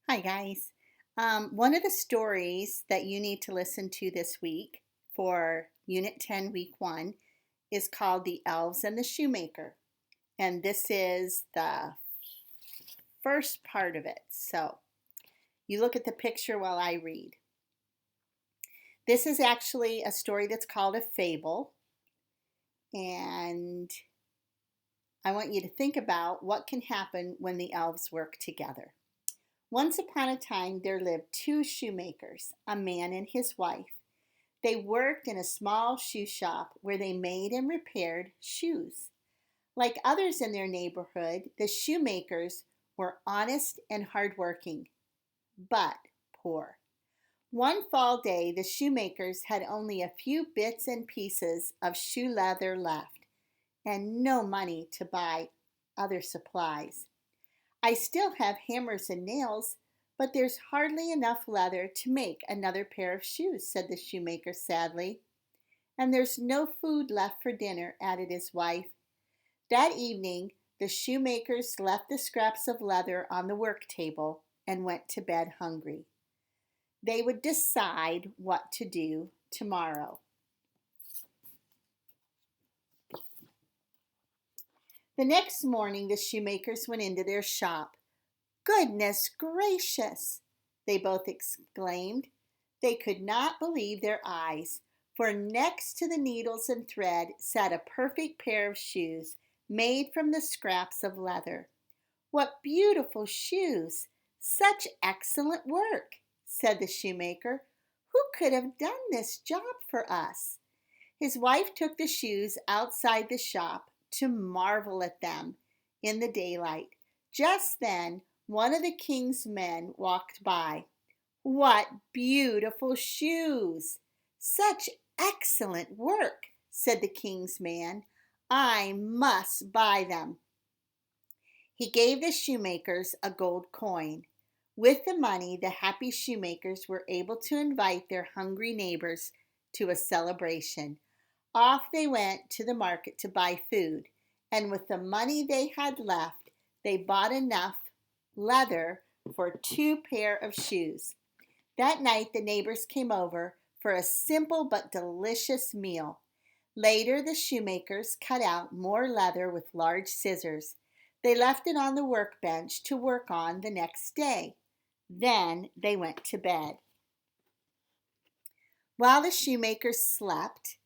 Hi, guys. One of the stories that you need to listen to this week for Unit 10, Week 1, is called The Elves and the Shoemaker. And this is the first part of it. So you look at the picture while I read. This is actually a story that's called a fable. And I want you to think about what can happen when the elves work together. Once upon a time, there lived two shoemakers, a man and his wife. They worked in a small shoe shop where they made and repaired shoes. Like others in their neighborhood, the shoemakers were honest and hardworking, but poor. One fall day, the shoemakers had only a few bits and pieces of shoe leather left and no money to buy other supplies. I still have hammers and nails, but there's hardly enough leather to make another pair of shoes, said the shoemaker sadly. And there's no food left for dinner, added his wife. That evening, the shoemakers left the scraps of leather on the work table and went to bed hungry. They would decide what to do tomorrow. The next morning, the shoemakers went into their shop. Goodness gracious! They both exclaimed. They could not believe their eyes, for next to the needles and thread sat a perfect pair of shoes made from the scraps of leather. What beautiful shoes! Such excellent work, said the shoemaker. Who could have done this job for us? His wife took the shoes outside the shop to marvel at them in the daylight. Just then, one of the king's men walked by. What beautiful shoes! Such excellent work, said the king's man. I must buy them. He gave the shoemakers a gold coin. With the money, the happy shoemakers were able to invite their hungry neighbors to a celebration. Off they went to the market to buy food, and with the money they had left, they bought enough leather for 2 pair of shoes. That night, the neighbors came over for a simple but delicious meal. Later, the shoemakers cut out more leather with large scissors. They left it on the workbench to work on the next day. Then they went to bed. While the shoemakers slept,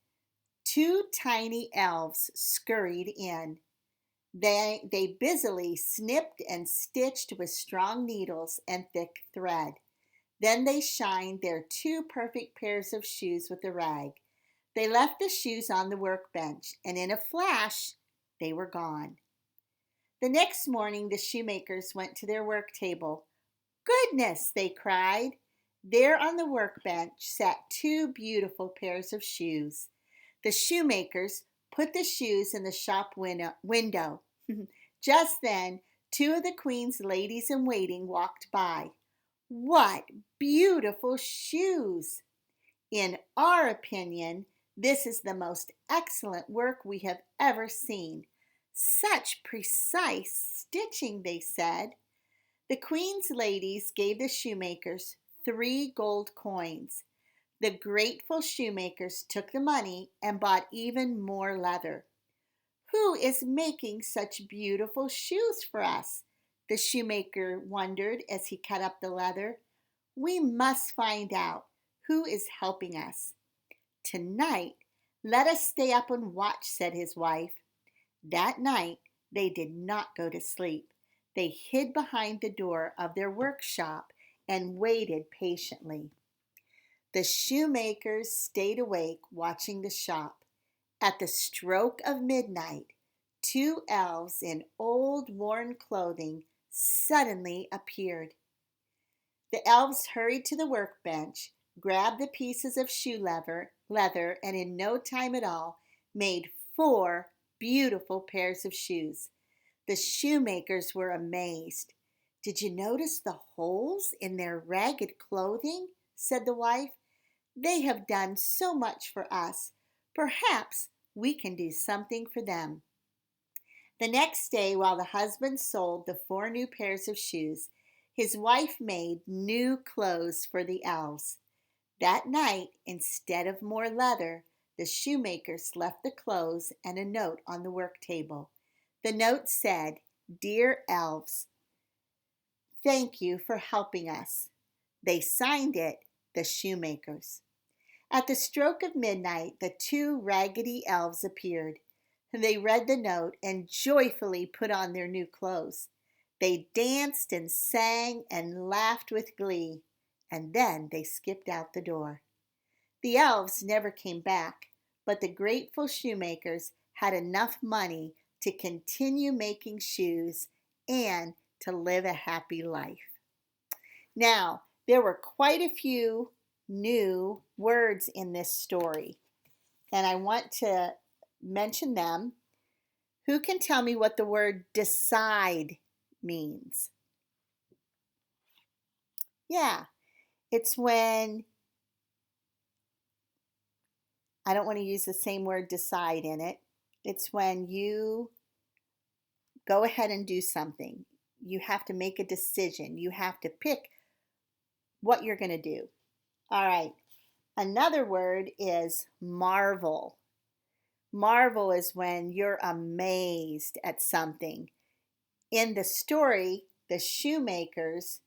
two tiny elves scurried in. They busily snipped and stitched with strong needles and thick thread. Then they shined their 2 perfect pairs of shoes with a rag. They left the shoes on the workbench, and in a flash, they were gone. The next morning, the shoemakers went to their work table. Goodness, they cried. There on the workbench sat 2 beautiful pairs of shoes. The shoemakers put the shoes in the shop window. Just then, 2 of the queen's ladies in waiting walked by. What beautiful shoes! In our opinion, this is the most excellent work we have ever seen. Such precise stitching, they said. The queen's ladies gave the shoemakers 3 gold coins. The grateful shoemakers took the money and bought even more leather. Who is making such beautiful shoes for us? The shoemaker wondered as he cut up the leather. We must find out who is helping us. Tonight, let us stay up and watch, said his wife. That night, they did not go to sleep. They hid behind the door of their workshop and waited patiently. The shoemakers stayed awake watching the shop. At the stroke of midnight, 2 elves in old worn clothing suddenly appeared. The elves hurried to the workbench, grabbed the pieces of shoe leather, and in no time at all made 4 beautiful pairs of shoes. The shoemakers were amazed. Did you notice the holes in their ragged clothing? Said the wife. They have done so much for us. Perhaps we can do something for them. The next day, while the husband sold the 4 new pairs of shoes, His wife made new clothes for the elves. That night, instead of more leather, the shoemakers left the clothes and a note on the work table. The note said, "Dear elves, thank you for helping us." They signed it, the shoemakers. At the stroke of midnight, the two raggedy elves appeared. They read the note and joyfully put on their new clothes. They danced and sang and laughed with glee, and then they skipped out the door. The elves never came back, but the grateful shoemakers had enough money to continue making shoes and to live a happy life. Now, there were quite a few new words in this story, and I want to mention them. Who can tell me what the word decide means? Yeah, it's when, I don't want to use the same word decide in it. It's when you go ahead and do something. You have to make a decision. You have to pick what you're going to do. All right. Another word is marvel. Marvel is when you're amazed at something. In the story, the shoemakers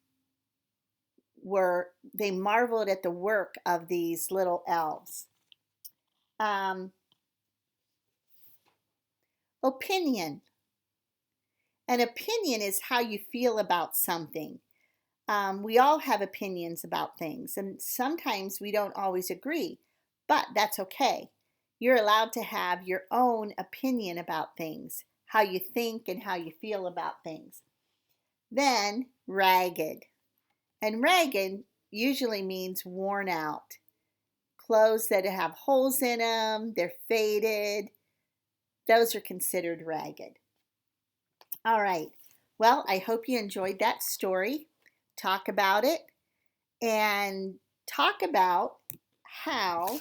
they marveled at the work of these little elves. Opinion. An opinion is how you feel about something. We all have opinions about things, and sometimes we don't always agree, but that's okay. You're allowed to have your own opinion about things, how you think and how you feel about things. Then, ragged. And ragged usually means worn out. Clothes that have holes in them, they're faded. Those are considered ragged. All right. Well, I hope you enjoyed that story. Talk about it and talk about how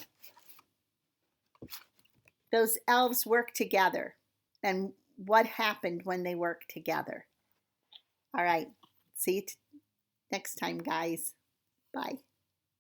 those elves work together and what happened when they worked together. All right. See you next time, guys. Bye.